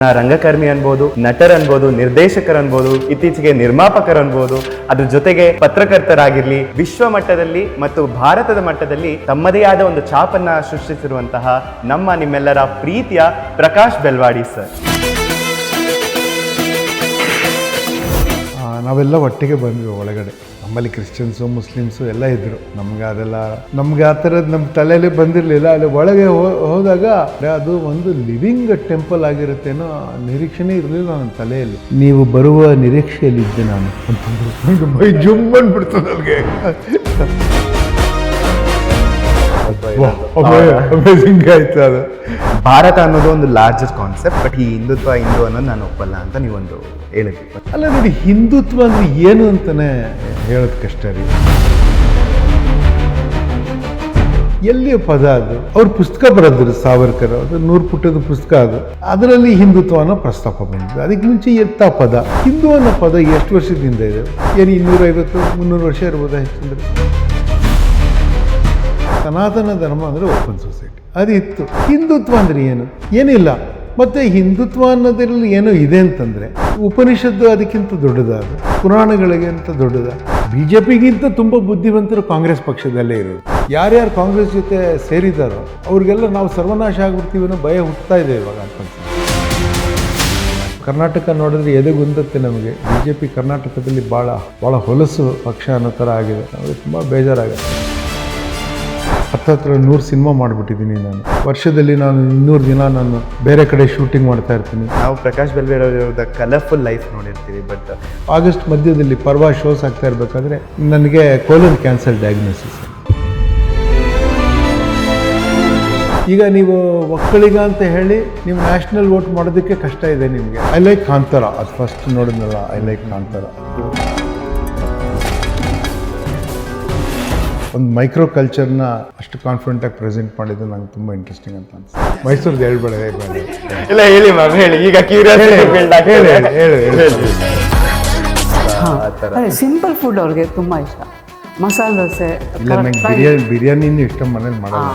ರಂಗಕರ್ಮಿ ಅನ್ಬೋದು, ನಟರ್ ಅನ್ಬೋದು, ನಿರ್ದೇಶಕರು ಅನ್ಬೋದು, ಇತ್ತೀಚೆಗೆ ನಿರ್ಮಾಪಕರು ಅನ್ಬೋದು, ಅದ್ರ ಜೊತೆಗೆ ಪತ್ರಕರ್ತರಾಗಿರ್ಲಿ, ವಿಶ್ವ ಮಟ್ಟದಲ್ಲಿ ಮತ್ತು ಭಾರತದ ಮಟ್ಟದಲ್ಲಿ ತಮ್ಮದೇ ಆದ ಒಂದು ಛಾಪನ್ನ ಸೃಷ್ಟಿಸಿರುವಂತಹ ನಿಮ್ಮೆಲ್ಲರ ಪ್ರೀತಿಯ ಪ್ರಕಾಶ್ ಬೆಲ್ವಾಡಿ ಸರ್. ನಾವೆಲ್ಲ ಒಟ್ಟಿಗೆ ಬಂದ್ವಿ ಒಳಗಡೆ. ನಮ್ಮಲ್ಲಿ ಕ್ರಿಶ್ಚಿಯನ್ಸು ಮುಸ್ಲಿಮ್ಸು ಎಲ್ಲ ಇದ್ದರು. ನಮ್ಗೆ ಆ ಥರದ್ದು ನಮ್ಮ ತಲೆಯಲ್ಲಿ ಬಂದಿರಲಿಲ್ಲ. ಅಲ್ಲಿ ಒಳಗೆ ಹೋದಾಗ ಅದು ಒಂದು ಲಿವಿಂಗ್ ಟೆಂಪಲ್ ಆಗಿರುತ್ತೇನೋ ನಿರೀಕ್ಷೆನೇ ಇರಲಿಲ್ಲ ನನ್ನ ತಲೆಯಲ್ಲಿ. ನೀವು ಬರುವ ನಿರೀಕ್ಷೆಯಲ್ಲಿ ಇದ್ದೆ ನಾನು ಅಂತಂದ್ರು. ಮೈ ಜುಮ್ ಬಂದ್ಬಿಡ್ತು ನನಗೆ. ಅಮೇಜಿಂಗ್ ಆಯ್ತು ಅದು. ಭಾರತ ಅನ್ನೋದು ಒಂದು ಲಾರ್ಜೆಸ್ಟ್ ಕಾನ್ಸೆಪ್ಟ್, ಬಟ್ ಈ ಹಿಂದುತ್ವ ಹಿಂದೂ ಅನ್ನೋದು ನಾನು ಒಪ್ಪಲ್ಲ ಅಂತ ನೀವೊಂದು ಹೇಳಿದ್ವಿ. ಅಲ್ಲ ನೋಡಿ, ಹಿಂದುತ್ವ ಅಂದ್ರೆ ಏನು ಅಂತಾನೆ ಹೇಳೋದು ಕಷ್ಟ ರೀ. ಎಲ್ಲಿಯ ಪದ ಅದು? ಅವ್ರ ಪುಸ್ತಕ ಬರೆದ್ರು ಸಾವರ್ಕರ್, ಅದು 100 ಪುಟದ ಪುಸ್ತಕ. ಅದರಲ್ಲಿ ಹಿಂದುತ್ವ ಅನ್ನೋ ಪ್ರಸ್ತಾಪ ಬಂದಿದೆ. ಅದಕ್ಕೆ ಮುಂಚೆ ಎತ್ತ ಪದ ಹಿಂದೂ ಅನ್ನೋ ಪದ ಎಷ್ಟು ವರ್ಷದಿಂದ ಇದೆ? ಏನು 250-300 ವರ್ಷ ಇರ್ಬೋದಾ ಹೆಚ್ಚಂದ್ರೆ? ಸನಾತನ ಧರ್ಮ ಅಂದರೆ ಓಪನ್ ಸೊಸೈಟಿ ಅದು ಇತ್ತು. ಹಿಂದುತ್ವ ಅಂದರೆ ಏನಿಲ್ಲ. ಮತ್ತು ಹಿಂದುತ್ವ ಅನ್ನೋದ್ರಲ್ಲಿ ಏನೋ ಇದೆ ಅಂತಂದರೆ ಉಪನಿಷತ್ತು ಅದಕ್ಕಿಂತ ದೊಡ್ಡದಾದ, ಪುರಾಣಗಳಿಗಿಂತ ದೊಡ್ಡದ. BJPಗಿಂತ ತುಂಬ ಬುದ್ಧಿವಂತರು ಕಾಂಗ್ರೆಸ್ ಪಕ್ಷದಲ್ಲೇ ಇರೋದು. ಯಾರ್ಯಾರು ಕಾಂಗ್ರೆಸ್ ಜೊತೆ ಸೇರಿದಾರೋ ಅವ್ರಿಗೆಲ್ಲ ನಾವು ಸರ್ವನಾಶ ಆಗ್ಬಿಡ್ತೀವಿ ಅನ್ನೋ ಭಯ ಹುಟ್ಟುತ್ತಾ ಇದೆ ಇವಾಗ ಅಂತ. ಕರ್ನಾಟಕ ನೋಡಿದ್ರೆ ಎದೆಗುಂದತ್ತೆ ನಮಗೆ. BJP ಕರ್ನಾಟಕದಲ್ಲಿ ಭಾಳ ಹೊಲಸು ಪಕ್ಷ ಅನ್ನೋ ಥರ ಆಗಿದೆ. ನಮಗೆ ತುಂಬ ಬೇಜಾರಾಗುತ್ತೆ. ಹತ್ರ 100 ಸಿನಿಮಾ ಮಾಡಿಬಿಟ್ಟಿದ್ದೀನಿ ನಾನು. ವರ್ಷದಲ್ಲಿ ನಾನು 200 ದಿನ ನಾನು ಬೇರೆ ಕಡೆ ಶೂಟಿಂಗ್ ಮಾಡ್ತಾ ಇರ್ತೀನಿ. ನಾವು ಪ್ರಕಾಶ್ ಬೆಲ್ವಾಡಿ ಅವರ ಕಲರ್ಫುಲ್ ಲೈಫ್ ನೋಡಿರ್ತೀವಿ. ಬಟ್ ಆಗಸ್ಟ್ ಮಧ್ಯದಲ್ಲಿ ಪರ್ವ ಶೋಸ್ ಆಗ್ತಾ ಇರಬೇಕಾದ್ರೆ ನನಗೆ ಕೋಲನ್ ಕ್ಯಾನ್ಸರ್ ಡಯಾಗ್ನೋಸಿಸ್. ಈಗ ನೀವು ಒಕ್ಕಲಿಗ ಅಂತ ಹೇಳಿ ನೀವು ನ್ಯಾಷನಲ್ ವೋಟ್ ಮಾಡೋದಕ್ಕೆ ಕಷ್ಟ ಇದೆ ನಿಮಗೆ. ಐ ಲೈಕ್ ಕಾಂತಾರ, ಅದು ಫಸ್ಟ್ ನೋಡಿದ್ನಲ್ಲ, ಐ ಲೈಕ್ ಕಾಂತಾರ. ಒಂದು ಮೈಕ್ರೋ ಕಲ್ಚರ್ನ ಅಷ್ಟು ಕಾನ್ಫಿಡೆಂಟಾಗಿ ಪ್ರೆಸೆಂಟ್ ಮಾಡಿದ್ದು ನಂಗೆ ತುಂಬ ಇಂಟ್ರೆಸ್ಟಿಂಗ್ ಅಂತ ಅನ್ಸುತ್ತೆ. ಮೈಸೂರ್ದು ಹೇಳ್ಬೇಡ. ಇಲ್ಲ ಹೇಳಿ ಮ್ಯಾಮ್, ಹೇಳಿ. ಈಗ ಸಿಂಪಲ್ ಫುಡ್ ಅವ್ರಿಗೆ ತುಂಬ ಇಷ್ಟ. ಮಸಾಲೆ ದೋಸೆ. ಇಲ್ಲ, ನಂಗೆ ಬಿರಿಯಾನಿನೂ ಇಷ್ಟ, ಮನೇಲಿ ಮಾಡೋದು.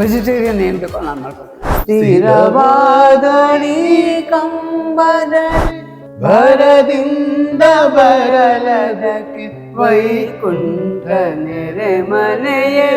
ವೆಜಿಟೇರಿಯನ್ ಏನು ಬೇಕೋ ನಾನು ಮಾಡ್ಕೊತೀನಿ. ಸ್ಥಿರವಾದಳಿ ಕಂಬದ ಭರದಿಂದ ಬರಲದಕ್ಕೆ ವೈಕುಂಠ ನೆರೆ ಮನೆಯೇ